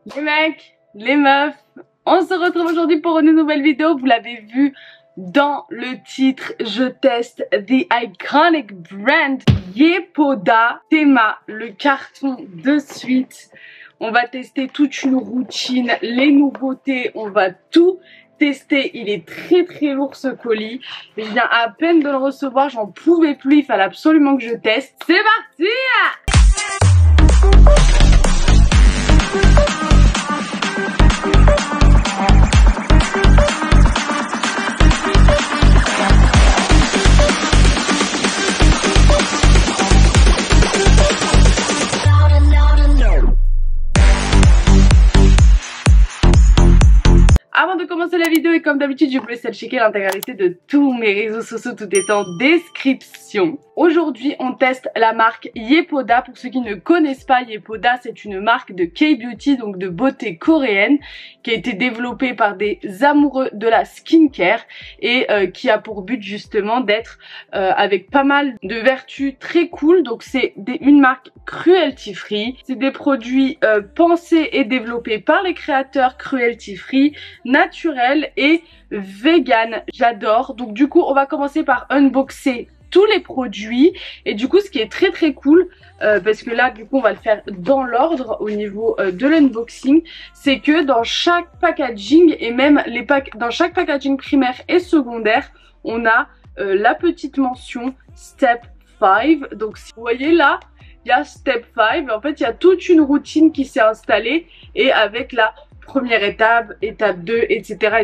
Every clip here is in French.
Les mecs, les meufs, on se retrouve aujourd'hui pour une nouvelle vidéo. Vous l'avez vu dans le titre, je teste The Iconic Brand Yepoda Tema, le carton de suite. On va tester toute une routine, les nouveautés, on va tout tester. Il est très lourd ce colis. Je viens à peine de le recevoir, j'en pouvais plus, il fallait absolument que je teste. C'est parti! Avant de commencer la vidéo, et comme d'habitude, je vous laisse checker l'intégralité de tous mes réseaux sociaux, tout est en description. Aujourd'hui, on teste la marque Yepoda. Pour ceux qui ne connaissent pas, Yepoda, c'est une marque de K-beauty, donc de beauté coréenne, qui a été développée par des amoureux de la skincare et qui a pour but justement d'être avec pas mal de vertus très cool. Donc c'est une marque cruelty free. C'est des produits pensés et développés par les créateurs cruelty free, naturel et vegan. J'adore. Donc du coup on va commencer par unboxer tous les produits et du coup ce qui est très cool parce que là du coup on va le faire dans l'ordre au niveau de l'unboxing, c'est que dans chaque packaging et même dans chaque packaging primaire et secondaire on a la petite mention Step 5. Donc si vous voyez là il y a Step 5, en fait il y a toute une routine qui s'est installée et avec la première étape, étape 2, etc.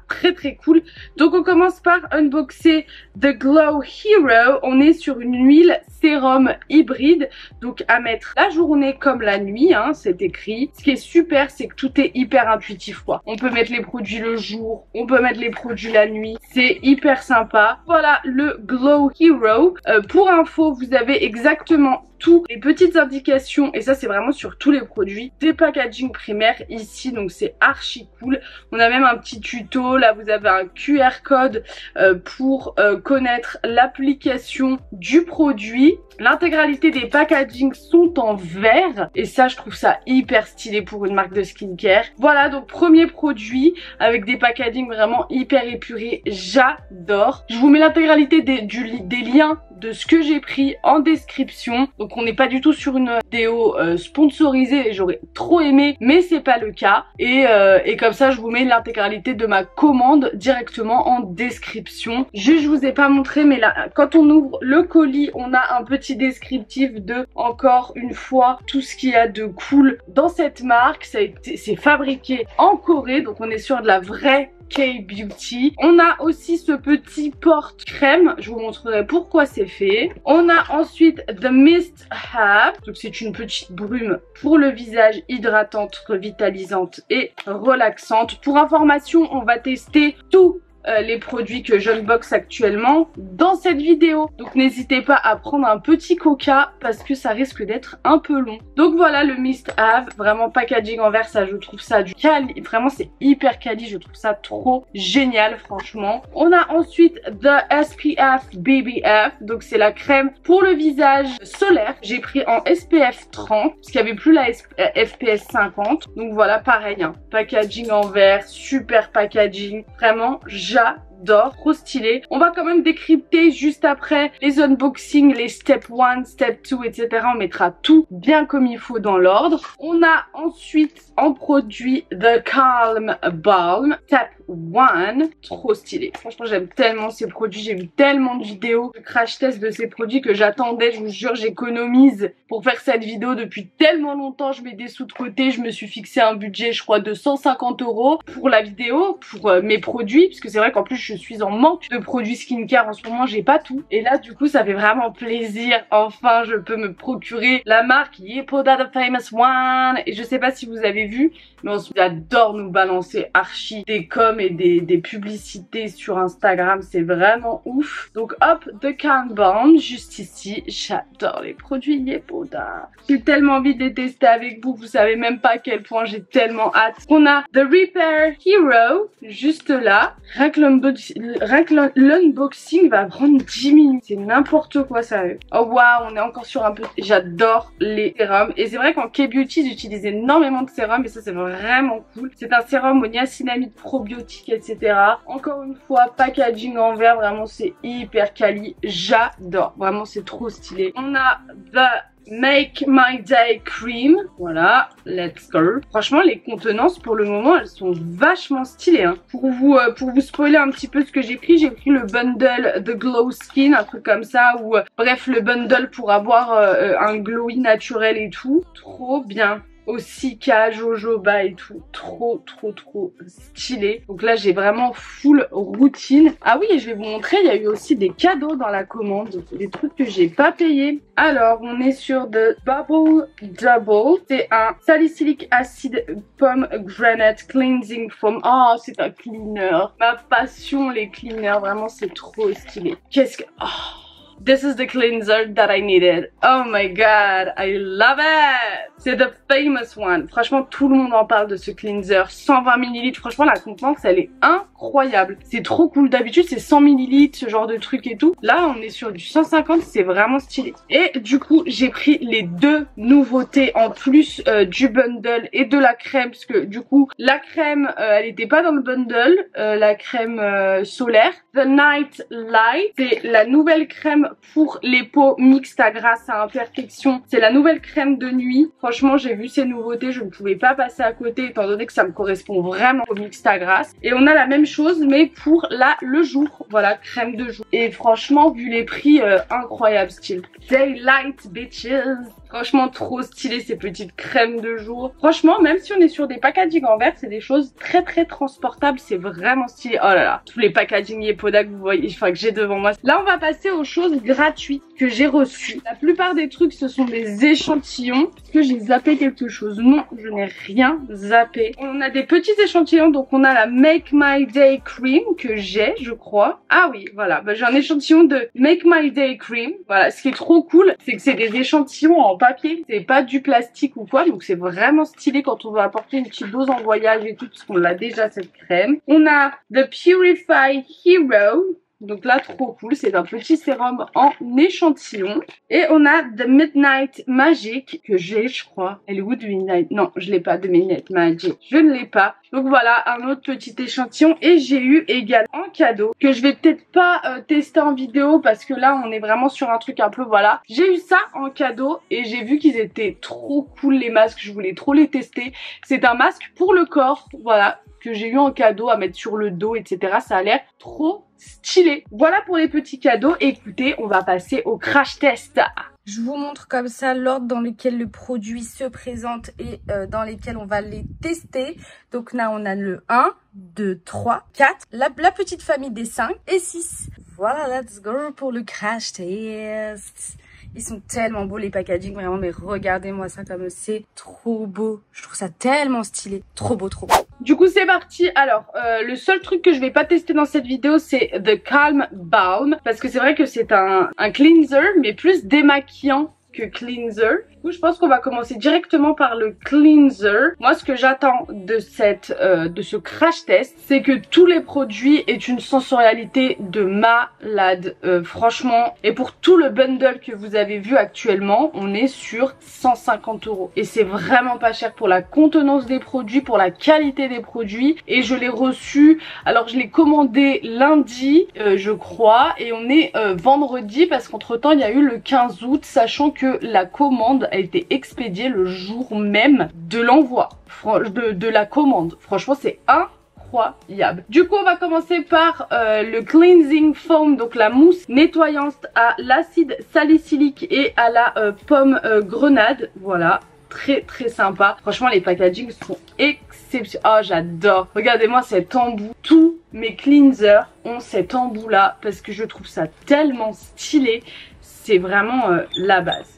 Très cool. Donc on commence par unboxer The Glow Hero. On est sur une huile sérum hybride, donc à mettre la journée comme la nuit, hein, c'est écrit. Ce qui est super, c'est que tout est hyper intuitif quoi. On peut mettre les produits le jour, on peut mettre les produits la nuit, c'est hyper sympa. Voilà le Glow Hero. Pour info, vous avez exactement toutes les petites indications, et ça c'est vraiment sur tous les produits, des packaging primaires ici, donc c'est archi cool. On a même un petit tuto, là vous avez un QR code pour connaître l'application du produit. L'intégralité des packaging sont en verre et ça je trouve ça hyper stylé pour une marque de skincare. Voilà, donc premier produit avec des packaging vraiment hyper épurés, j'adore. Je vous mets l'intégralité des liens de ce que j'ai pris en description. Donc on n'est pas du tout sur une vidéo sponsorisée et j'aurais trop aimé mais c'est pas le cas. Et comme ça je vous mets l'intégralité de ma commande directement en description. Juste je vous ai pas montré mais là quand on ouvre le colis on a un petit descriptif de encore une fois tout ce qu'il y a de cool dans cette marque. C'est fabriqué en Corée, donc on est sur de la vraie K-beauty. On a aussi ce petit porte-crème, je vous montrerai pourquoi c'est fait. On a ensuite The Mist Have, donc c'est une petite brume pour le visage, hydratante, revitalisante et relaxante. Pour information, on va tester tout les produits que j'unbox actuellement dans cette vidéo. Donc n'hésitez pas à prendre un petit coca parce que ça risque d'être un peu long. Donc voilà le Mist Have, vraiment packaging en verre, ça je trouve ça du quali, vraiment c'est hyper quali, je trouve ça trop génial franchement. On a ensuite The SPF BBF, donc c'est la crème pour le visage solaire. J'ai pris en SPF 30 parce qu'il n'y avait plus la FPS 50. Donc voilà pareil, hein, packaging en verre, super packaging, vraiment j'adore, trop stylé. On va quand même décrypter juste après les unboxings, les step 1, step 2, etc. On mettra tout bien comme il faut dans l'ordre. On a ensuite en produit The Calm Balm Step 1, trop stylé. Franchement j'aime tellement ces produits, j'ai vu tellement de vidéos de crash test de ces produits que j'attendais, je vous jure j'économise pour faire cette vidéo depuis tellement longtemps. Je mets des sous de côté, je me suis fixé un budget je crois de 150 € pour la vidéo, pour mes produits, parce que c'est vrai qu'en plus je suis en manque de produits skincare en ce moment, j'ai pas tout. Et là du coup ça fait vraiment plaisir, enfin je peux me procurer la marque Yepoda The Famous One. Et je sais pas si vous avez vu, mais on adore nous balancer archi des coms sérums et des publicités sur Instagram, c'est vraiment ouf. Donc hop, The Calm Balm, juste ici. J'adore les produits Yepoda. J'ai tellement envie de les tester avec vous, vous savez même pas à quel point j'ai tellement hâte. On a The Repair Hero, juste là. Rien que l'unboxing va prendre 10 minutes, c'est n'importe quoi ça. Oh waouh, on est encore sur un peu... J'adore les sérums. Et c'est vrai qu'en K-Beauty, j'utilise énormément de sérums et ça c'est vraiment cool. C'est un sérum au niacinamide probiotique, etc. Encore une fois, packaging en verre, vraiment c'est hyper quali. J'adore, vraiment c'est trop stylé. On a The Make My Day Cream. Voilà, let's go. Franchement, les contenances pour le moment, elles sont vachement stylées. Hein. Pour vous spoiler un petit peu ce que j'ai pris le bundle The Glow Skin, un truc comme ça, ou bref, le bundle pour avoir un glowy naturel et tout. Trop bien. Aussi jojoba et tout, trop stylé. Donc là j'ai vraiment full routine. Ah oui, et je vais vous montrer, il y a eu aussi des cadeaux dans la commande, des trucs que j'ai pas payés. Alors on est sur The Bubble Double, c'est un salicylic acid pomegranate cleansing foam. Oh, c'est un cleaner, ma passion les cleaners, vraiment c'est trop stylé. Qu'est-ce que... Oh. This is the cleanser that I needed. Oh my god, I love it! C'est the famous one. Franchement, tout le monde en parle de ce cleanser. 120 ml. Franchement, la contenance, elle est incroyable. C'est trop cool. D'habitude, c'est 100 ml, ce genre de truc et tout. Là, on est sur du 150. C'est vraiment stylé. Et du coup, j'ai pris les deux nouveautés en plus du bundle et de la crème. Parce que du coup, la crème, elle n'était pas dans le bundle. La crème solaire. The Night Light. C'est la nouvelle crème pour les peaux mixtes à grasse à imperfection. C'est la nouvelle crème de nuit. Franchement, j'ai vu ces nouveautés, je ne pouvais pas passer à côté étant donné que ça me correspond vraiment au mixte à grasse. Et on a la même chose mais pour le jour. Voilà, crème de jour. Et franchement, vu les prix, incroyable style. Daylight bitches. Franchement, trop stylé ces petites crèmes de jour. Franchement, même si on est sur des packaging en verre, c'est des choses très transportables. C'est vraiment stylé. Oh là là, tous les packaging Yepoda que vous voyez, enfin que j'ai devant moi. Là, on va passer aux choses gratuites que j'ai reçues. La plupart des trucs, ce sont des échantillons. Est-ce que j'ai zappé quelque chose? Non, je n'ai rien zappé. On a des petits échantillons. Donc, on a la Make My Day Cream que j'ai, je crois. Ah oui, voilà. Bah, j'ai un échantillon de Make My Day Cream. Voilà, ce qui est trop cool, c'est que c'est des échantillons en papier, c'est pas du plastique ou quoi, donc c'est vraiment stylé quand on veut apporter une petite dose en voyage et tout, parce qu'on l'a déjà cette crème. On a The Purify Hero. Donc là, trop cool, c'est un petit sérum en échantillon. Et on a The Midnight Magic, que j'ai, je crois. Elle est où de Midnight? Non, je l'ai pas, de Midnight Magic. Je ne l'ai pas. Donc voilà, un autre petit échantillon. Et j'ai eu également en cadeau, que je vais peut-être pas tester en vidéo, parce que là, on est vraiment sur un truc un peu, voilà. J'ai eu ça en cadeau, et j'ai vu qu'ils étaient trop cool, les masques. Je voulais trop les tester. C'est un masque pour le corps, voilà, que j'ai eu en cadeau à mettre sur le dos, etc. Ça a l'air trop stylé. Voilà pour les petits cadeaux. Écoutez, on va passer au crash test. Je vous montre comme ça l'ordre dans lequel le produit se présente et dans lesquels on va les tester. Donc là, on a le 1, 2, 3, 4, la petite famille des 5 et 6. Voilà, let's go pour le crash test. Ils sont tellement beaux les packaging, vraiment, mais regardez-moi ça comme c'est trop beau. Je trouve ça tellement stylé. Trop beau, trop beau. Du coup, c'est parti. Alors, le seul truc que je vais pas tester dans cette vidéo, c'est The Calm Balm. Parce que c'est vrai que c'est un cleanser, mais plus démaquillant que cleanser. Du coup, je pense qu'on va commencer directement par le cleanser. Moi, ce que j'attends de ce crash test, c'est que tous les produits aient une sensorialité de malade. Franchement, et pour tout le bundle que vous avez vu actuellement, on est sur 150 €. Et c'est vraiment pas cher pour la contenance des produits, pour la qualité des produits. Et je l'ai reçu, alors je l'ai commandé lundi, je crois, et on est vendredi parce qu'entre temps, il y a eu le 15 août, sachant que la commande a été expédiée le jour même de l'envoi de la commande. Franchement, c'est incroyable. Du coup, on va commencer par le cleansing foam, donc la mousse nettoyante à l'acide salicylique et à la pomme grenade. Voilà. Très sympa. Franchement, les packagings sont exceptionnels. Oh, j'adore. Regardez-moi cet embout. Tous mes cleansers ont cet embout là parce que je trouve ça tellement stylé. C'est vraiment la base.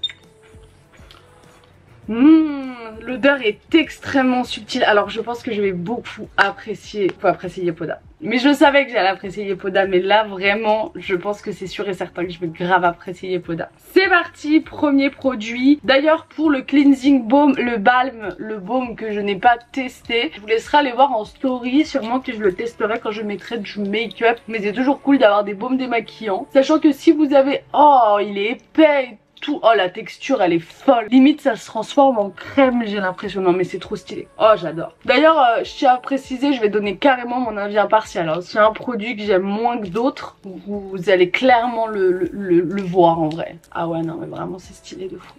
L'odeur est extrêmement subtile. Alors je pense que je vais beaucoup apprécier Yepoda. Mais je savais que j'allais apprécier Yepoda, mais là vraiment je pense que c'est sûr et certain que je vais grave apprécier Yepoda. C'est parti, premier produit. D'ailleurs pour le cleansing balm, le baume que je n'ai pas testé, je vous laisserai aller voir en story, sûrement que je le testerai quand je mettrai du make-up. Mais c'est toujours cool d'avoir des baumes démaquillants, sachant que si vous avez... Oh, il est épais, tout. Oh, la texture elle est folle, limite ça se transforme en crème, j'ai l'impression. Non mais c'est trop stylé, oh j'adore. D'ailleurs je tiens à préciser, je vais donner carrément mon avis impartial, hein. C'est un produit que j'aime moins que d'autres, vous allez clairement le voir en vrai. Ah ouais non mais vraiment c'est stylé de fou.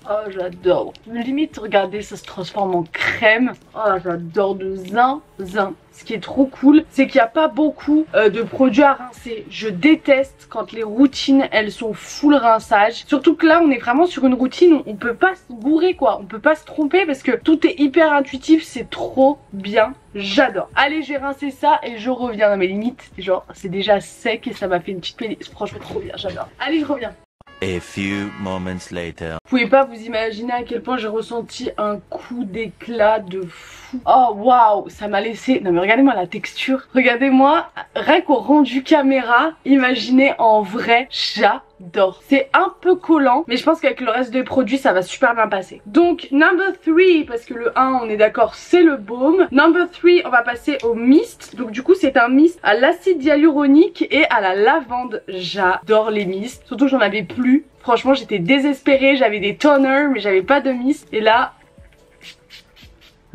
Oh j'adore, limite regardez ça se transforme en crème. Oh j'adore de zinzin. Ce qui est trop cool, c'est qu'il n'y a pas beaucoup de produits à rincer. Je déteste quand les routines elles sont full rinçage. Surtout que là on est vraiment sur une routine où on peut pas se gourer quoi. On peut pas se tromper parce que tout est hyper intuitif, c'est trop bien. J'adore. Allez j'ai rincé ça et je reviens à mes limites. Genre c'est déjà sec et ça m'a fait une petite péniche. Franchement trop bien, j'adore. Allez je reviens. A few moments later. Vous pouvez pas vous imaginer à quel point j'ai ressenti un coup d'éclat de fou. Oh waouh, ça m'a laissé... Non mais regardez-moi la texture. Regardez-moi, rien qu'au rendu caméra, imaginez en vrai, j'adore. C'est un peu collant, mais je pense qu'avec le reste des produits, ça va super bien passer. Donc, number 3, parce que le 1, on est d'accord, c'est le baume. Number 3, on va passer au mist. Donc du coup, c'est un mist à l'acide hyaluronique et à la lavande. J'adore les mists, surtout que j'en avais plus. Franchement, j'étais désespérée, j'avais des toners, mais j'avais pas de mist. Et là...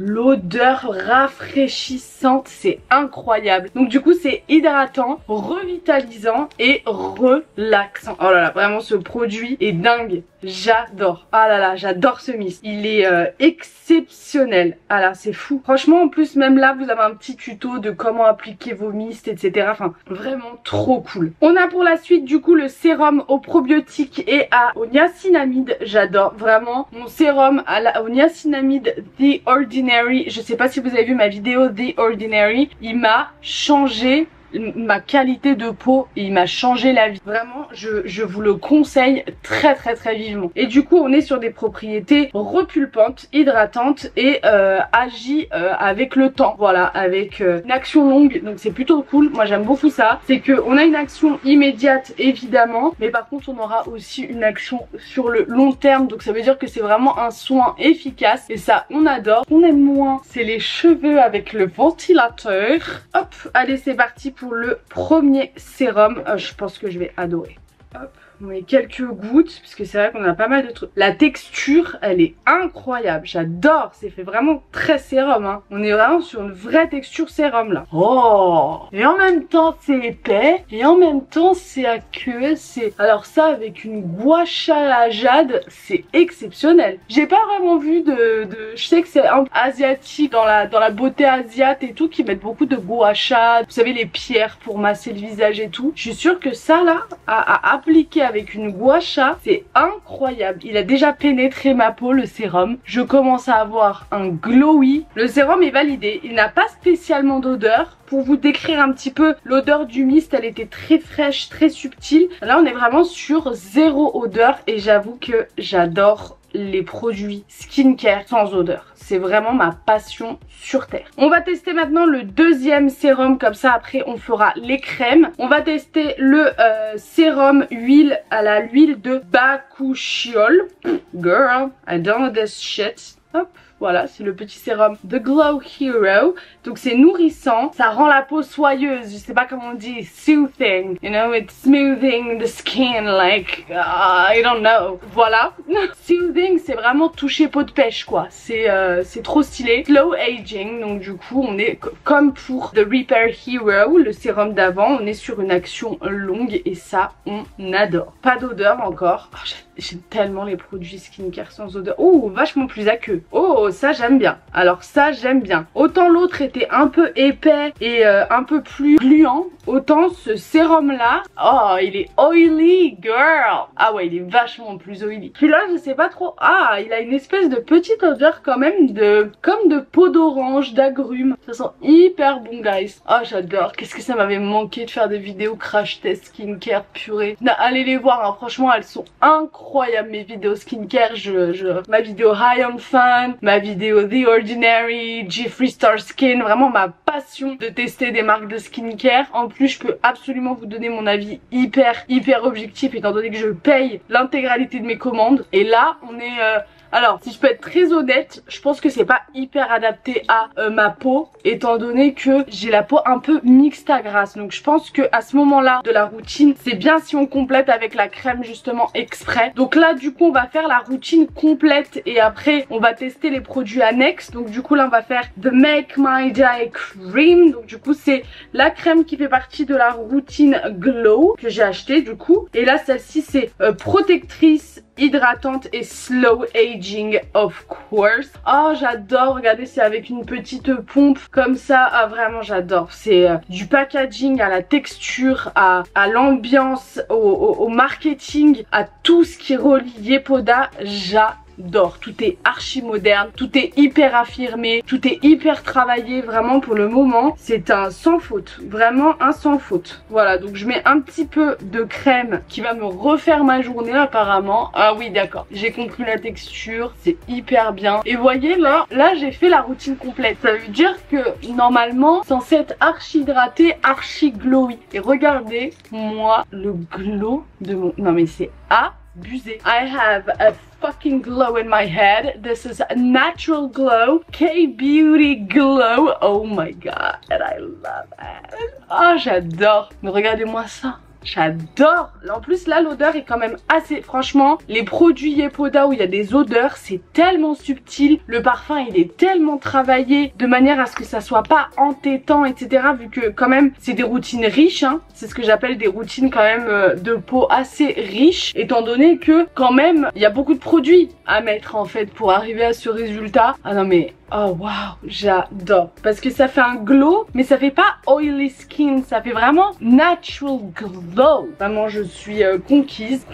l'odeur rafraîchissante, c'est incroyable. Donc du coup c'est hydratant, revitalisant et relaxant. Oh là là, vraiment ce produit est dingue. J'adore. Ah là là, j'adore ce mist. Il est exceptionnel. Ah là, c'est fou. Franchement, en plus, même là, vous avez un petit tuto de comment appliquer vos mists, etc. Enfin, vraiment trop cool. On a pour la suite, du coup, le sérum aux probiotiques et au niacinamide. J'adore. Vraiment, mon sérum au niacinamide The Ordinary. Je sais pas si vous avez vu ma vidéo The Ordinary. Il m'a changé ma qualité de peau et il m'a changé la vie. Vraiment, je vous le conseille très vivement. Et du coup, on est sur des propriétés repulpantes, hydratantes et agit avec le temps. Voilà, avec une action longue. Donc c'est plutôt cool. Moi, j'aime beaucoup ça. C'est que on a une action immédiate évidemment, mais par contre, on aura aussi une action sur le long terme. Donc ça veut dire que c'est vraiment un soin efficace et ça, on adore. On aime moins, c'est les cheveux avec le ventilateur. Hop, allez, c'est parti pour le premier sérum. Je pense que je vais adorer. Hop, on met quelques gouttes parce que c'est vrai qu'on a pas mal de trucs. La texture, elle est incroyable. J'adore. C'est fait vraiment très sérum, hein. On est vraiment sur une vraie texture sérum là. Oh, et en même temps c'est épais et en même temps c'est aqueux. Alors ça avec une gua sha à la jade, c'est exceptionnel. J'ai pas vraiment vu je sais que c'est un peu asiatique dans la beauté asiate et tout qui mettent beaucoup de gua sha. Vous savez les pierres pour masser le visage et tout. Je suis sûre que ça là à appliquer avec une gua sha, c'est incroyable. Il a déjà pénétré ma peau le sérum. Je commence à avoir un glowy. Le sérum est validé. Il n'a pas spécialement d'odeur. Pour vous décrire un petit peu l'odeur du mist, elle était très fraîche, très subtile. Là on est vraiment sur zéro odeur et j'avoue que j'adore les produits skincare sans odeur. C'est vraiment ma passion sur terre. On va tester maintenant le deuxième sérum, comme ça après on fera les crèmes. On va tester le sérum huile à l'huile de bakuchiol. Girl, I don't know this shit. Hop. Voilà, c'est le petit sérum The Glow Hero. Donc c'est nourrissant, ça rend la peau soyeuse, je sais pas comment on dit, soothing. You know, it's smoothing the skin like, I don't know. Voilà. Soothing, c'est vraiment toucher peau de pêche quoi. C'est trop stylé. Slow aging, donc du coup on est comme pour The Repair Hero, le sérum d'avant, on est sur une action longue et ça on adore. Pas d'odeur encore. Oh, j'aime tellement les produits skincare sans odeur. Oh, vachement plus aqueux. Oh, Oh, ça j'aime bien. Alors ça j'aime bien. Autant l'autre était un peu épais et un peu plus gluant, autant ce sérum là, oh il est oily girl. Ah ouais, il est vachement plus oily. Puis là je sais pas trop. Ah, il a une espèce de petite odeur quand même comme de peau d'orange, d'agrumes. Ça sent hyper bon guys. Oh j'adore. Qu'est-ce que ça m'avait manqué de faire des vidéos crash test skincare purée. Non, allez les voir hein. Franchement elles sont incroyables mes vidéos skincare. Ma vidéo High on Fun, ma vidéo The Ordinary, Jeffree Star Skin, vraiment ma passion de tester des marques de skincare. En plus je peux absolument vous donner mon avis hyper objectif étant donné que je paye l'intégralité de mes commandes. Et là on est alors, si je peux être très honnête, je pense que c'est pas hyper adapté à ma peau, étant donné que j'ai la peau un peu mixte à grasse. Donc je pense que à ce moment-là de la routine, c'est bien si on complète avec la crème justement exprès. Donc là, du coup, on va faire la routine complète et après, on va tester les produits annexes. Donc du coup, là, on va faire The Make My Day Cream. Donc du coup, c'est la crème qui fait partie de la routine Glow que j'ai acheté du coup. Et là, celle-ci, c'est protectrice, hydratante et slow aging of course. Oh j'adore, regardez, c'est avec une petite pompe comme ça. Ah vraiment j'adore. C'est du packaging à la texture, à l'ambiance, au marketing, à tout ce qui relie Yepoda. J'adore. Tout est archi moderne, tout est hyper affirmé, tout est hyper travaillé. Vraiment pour le moment c'est un sans faute, vraiment un sans faute. Voilà, donc je mets un petit peu de crème qui va me refaire ma journée apparemment. Ah oui d'accord, j'ai compris la texture, c'est hyper bien. Et voyez là j'ai fait la routine complète. Ça veut dire que normalement censé être archi hydraté, archi glowy. Et regardez moi le glow de mon... Non mais c'est abusé. I have a fucking glow in my head. This is a natural glow, K-Beauty glow. Oh my god, and I love it. Oh j'adore. Mais regardez-moi ça. J'adore. En plus là l'odeur est quand même assez, franchement les produits Yepoda où il y a des odeurs c'est tellement subtil, le parfum il est tellement travaillé de manière à ce que ça soit pas entêtant etc, vu que quand même c'est des routines riches hein. C'est ce que j'appelle des routines quand même de peau assez riches, étant donné que quand même il y a beaucoup de produits à mettre en fait pour arriver à ce résultat. Ah non mais oh waouh, j'adore. Parce que ça fait un glow, mais ça fait pas oily skin, ça fait vraiment natural glow. Vraiment, je suis conquise.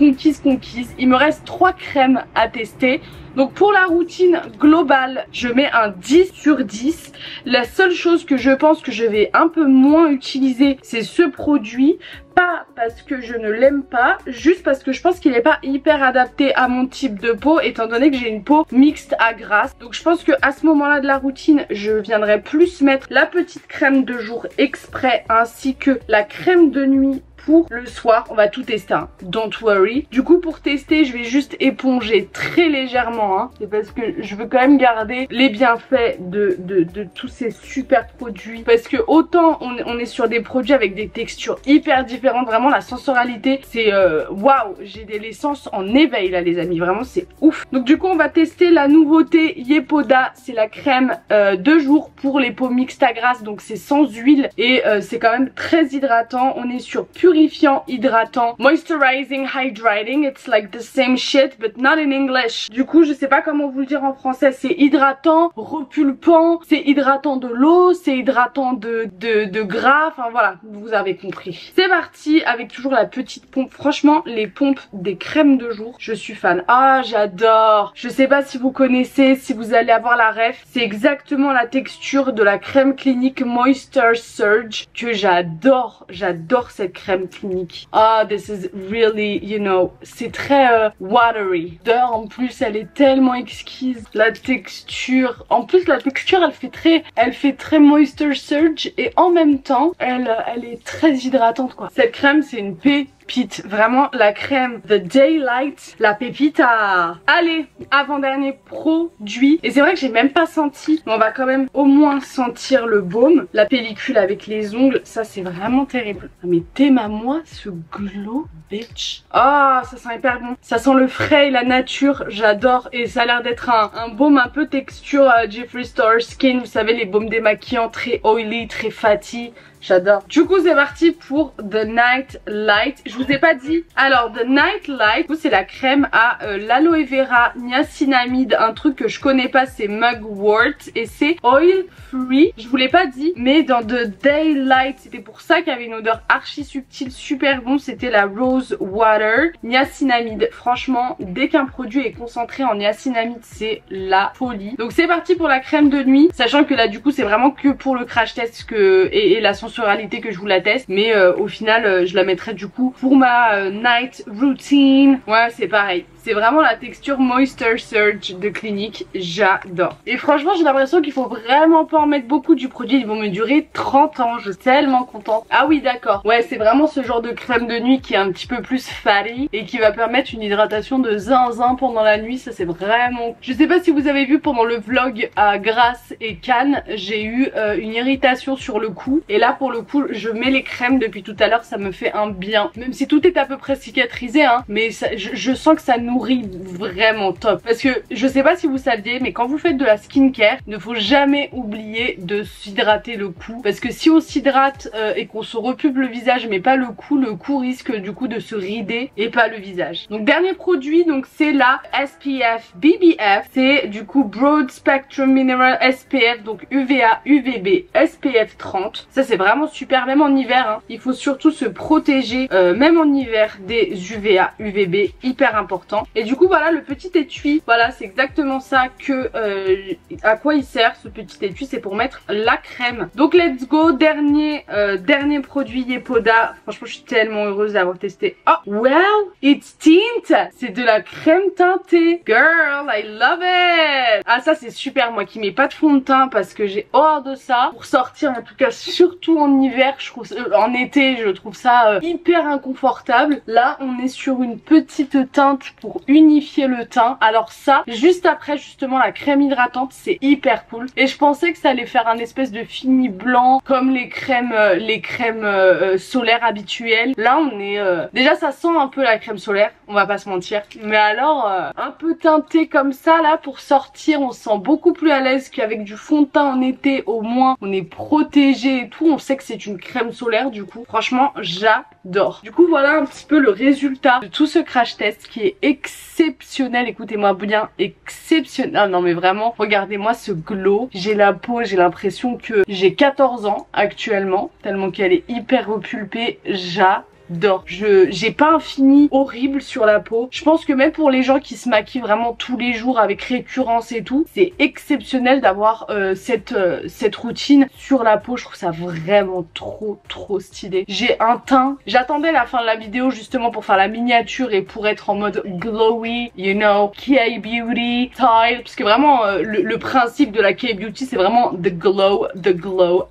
Il me reste 3 crèmes à tester. Donc pour la routine globale, je mets un 10 sur 10. La seule chose que je pense que je vais un peu moins utiliser, c'est ce produit. Pas parce que je ne l'aime pas, juste parce que je pense qu'il n'est pas hyper adapté à mon type de peau, étant donné que j'ai une peau mixte à grasse. Donc je pense que à ce moment-là de la routine, je viendrai plus mettre la petite crème de jour exprès ainsi que la crème de nuit pour le soir. On va tout tester hein. Don't worry. Du coup pour tester je vais juste éponger très légèrement hein. C'est parce que je veux quand même garder les bienfaits de tous ces super produits, parce que autant on est sur des produits avec des textures hyper différentes, vraiment la sensorialité c'est waouh, j'ai les sens en éveil là les amis, vraiment c'est ouf. Donc du coup on va tester la nouveauté Yepoda, c'est la crème de jour pour les peaux mixtes à grasse, donc c'est sans huile et c'est quand même très hydratant. On est sur purifiant, hydratant, moisturizing, hydrating, it's like the same shit but not in English. Du coup je sais pas comment vous le dire en français, c'est hydratant, repulpant, c'est hydratant de l'eau, c'est hydratant de gras, enfin voilà, vous avez compris. C'est parti avec toujours la petite pompe. Franchement les pompes des crèmes de jour, je suis fan. Ah j'adore. Je sais pas si vous connaissez, si vous allez avoir la ref, c'est exactement la texture de la crème clinique Moisture Surge que j'adore. J'adore cette crème clinique. Ah this is really, you know, c'est très watery. L'odeur en plus elle est tellement exquise. La texture, en plus la texture elle fait très Moisture Surge et en même temps elle est très hydratante quoi. Cette crème c'est une pépite, vraiment la crème The Daylight, la pépite à... Allez, avant-dernier produit, et c'est vrai que j'ai même pas senti, mais on va quand même au moins sentir le baume, la pellicule avec les ongles, ça c'est vraiment terrible. Mais t'aimes à moi ce glow bitch. Ah ça sent hyper bon, ça sent le frais et la nature, j'adore, et ça a l'air d'être un baume un peu texture Jeffree Star Skin, vous savez les baumes démaquillants très oily, très fatty. j'adore. Du coup c'est parti pour The Night Light. Je vous ai pas dit. Alors The Night Light, c'est la crème à l'aloe vera, niacinamide, un truc que je connais pas, c'est mugwort et c'est oil free. Je vous l'ai pas dit, mais dans The Daylight, c'était pour ça qu'il y avait une odeur archi subtile, super bon, c'était la rose water, niacinamide. Franchement, dès qu'un produit est concentré en niacinamide, c'est la folie. Donc c'est parti pour la crème de nuit, sachant que là du coup c'est vraiment que pour le crash test et la sensualité que je vous la teste, mais au final je la mettrai du coup pour ma night routine. Ouais, c'est pareil. C'est vraiment la texture Moisture Surge de Clinique, j'adore. Et franchement j'ai l'impression qu'il faut vraiment pas en mettre beaucoup du produit, ils vont me durer 30 ans, je suis tellement contente. Ah oui d'accord, ouais c'est vraiment ce genre de crème de nuit qui est un petit peu plus fatty et qui va permettre une hydratation de zinzin pendant la nuit, ça c'est vraiment... Je sais pas si vous avez vu pendant le vlog à Grasse et Cannes, j'ai eu une irritation sur le cou et là pour le coup je mets les crèmes depuis tout à l'heure, ça me fait un bien. Même si tout est à peu près cicatrisé hein, mais ça, je sens que ça nourrit vraiment top. Parce que je sais pas si vous saviez mais quand vous faites de la skincare, il ne faut jamais oublier de s'hydrater le cou. Parce que si on s'hydrate et qu'on se repube le visage mais pas le cou risque du coup de se rider et pas le visage. Donc dernier produit, donc c'est la SPF BBF. C'est du coup Broad Spectrum Mineral SPF, donc UVA, UVB, SPF 30. Ça c'est vraiment super, même en hiver hein. Il faut surtout se protéger même en hiver des UVA, UVB, hyper important. Et du coup voilà le petit étui, voilà c'est exactement ça que à quoi il sert ce petit étui, c'est pour mettre la crème. Donc let's go, dernier produit Yepoda. Franchement je suis tellement heureuse d'avoir testé. Oh wow, it's tint, c'est de la crème teintée. Girl, I love it. Ah ça c'est super, moi qui mets pas de fond de teint parce que j'ai horreur de ça. Pour sortir en tout cas, surtout en hiver, je trouve en été je trouve ça hyper inconfortable. Là on est sur une petite teinte pour unifier le teint. Alors ça, juste après justement la crème hydratante, c'est hyper cool. Et je pensais que ça allait faire un espèce de fini blanc comme les crèmes solaires habituelles. Là on est déjà ça sent un peu la crème solaire, on va pas se mentir. Mais alors un peu teinté comme ça là pour sortir, on se sent beaucoup plus à l'aise qu'avec du fond de teint en été. Au moins on est protégé et tout. On sait que c'est une crème solaire du coup. Franchement j'adore. Du coup voilà un petit peu le résultat de tout ce crash test qui est exceptionnel. Écoutez-moi bien, exceptionnel. Ah non mais vraiment, regardez-moi ce glow. J'ai la peau, j'ai l'impression que j'ai 14 ans actuellement, tellement qu'elle est hyper repulpée. J'adore. J'ai pas un fini horrible sur la peau. Je pense que même pour les gens qui se maquillent vraiment tous les jours avec récurrence et tout, c'est exceptionnel d'avoir cette routine sur la peau. Je trouve ça vraiment trop stylé. J'ai un teint, j'attendais la fin de la vidéo justement pour faire la miniature et pour être en mode glowy, you know, K-beauty style, parce que vraiment le principe de la K-beauty c'est vraiment the glow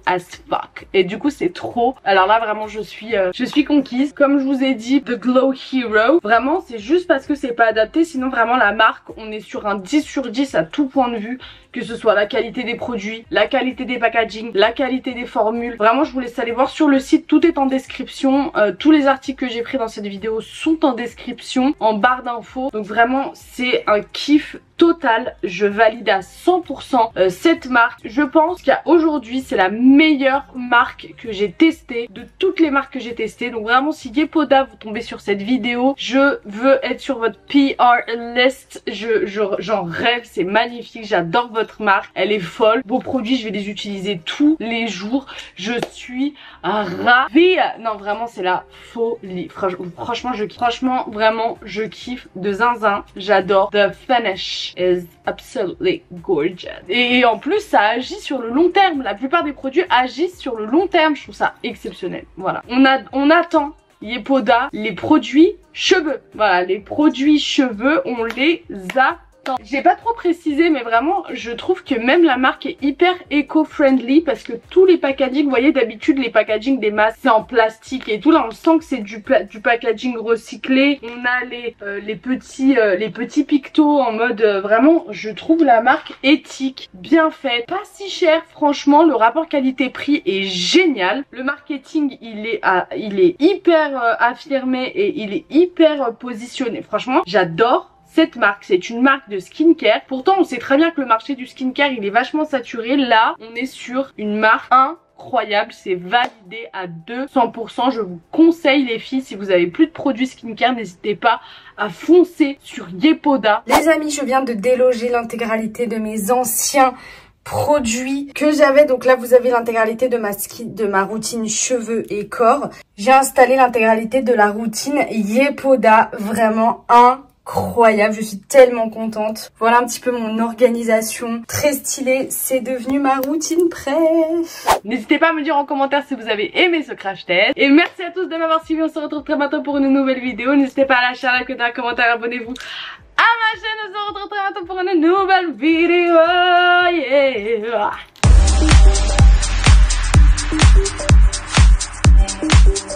as fuck. Et du coup c'est trop, alors là vraiment je suis conquise. Comme je vous ai dit, The Glow Hero, vraiment c'est juste parce que c'est pas adapté, sinon vraiment la marque, on est sur un 10 sur 10 à tout point de vue, que ce soit la qualité des produits, la qualité des packaging, la qualité des formules. Vraiment je vous laisse aller voir sur le site, tout est en description, tous les articles que j'ai pris dans cette vidéo sont en description, en barre d'infos. Donc vraiment c'est un kiff total, je valide à 100% cette marque. Je pense qu'aujourd'hui c'est la meilleure marque que j'ai testée de toutes les marques que j'ai testées. Donc vraiment si Yepoda vous tombez sur cette vidéo, je veux être sur votre PR list, j'en rêve, c'est magnifique, j'adore votre marque, elle est folle. Vos produits je vais les utiliser tous les jours, je suis ravie. Non vraiment c'est la folie, franchement vraiment je kiffe de zinzin, j'adore. The finish is absolutely gorgeous. Et en plus ça agit sur le long terme, la plupart des produits agissent sur le long terme, je trouve ça exceptionnel. Voilà, on attend Yepoda, les produits cheveux. Voilà, les produits cheveux, on les a. J'ai pas trop précisé mais vraiment je trouve que même la marque est hyper éco-friendly parce que tous les packaging, vous voyez d'habitude les packaging des masques c'est en plastique et tout, là on sent que c'est du packaging recyclé. On a les petits pictos en mode vraiment je trouve la marque éthique, bien faite, pas si cher. Franchement le rapport qualité-prix est génial, le marketing il est hyper affirmé et il est hyper positionné. Franchement j'adore cette marque. C'est une marque de skincare. Pourtant on sait très bien que le marché du skincare il est vachement saturé. Là on est sur une marque incroyable, c'est validé à 200%. Je vous conseille les filles, si vous avez plus de produits skincare, n'hésitez pas à foncer sur Yepoda. Les amis, je viens de déloger l'intégralité de mes anciens produits que j'avais. Donc là, vous avez l'intégralité de ma routine cheveux et corps. J'ai installé l'intégralité de la routine Yepoda, vraiment incroyable, je suis tellement contente. Voilà un petit peu mon organisation, très stylée, c'est devenu ma routine préf. N'hésitez pas à me dire en commentaire si vous avez aimé ce crash test. Et merci à tous de m'avoir suivi, on se retrouve très bientôt pour une nouvelle vidéo. N'hésitez pas à lâcher un like, un commentaire, abonnez-vous à ma chaîne, on se retrouve très bientôt pour une nouvelle vidéo. Yeah.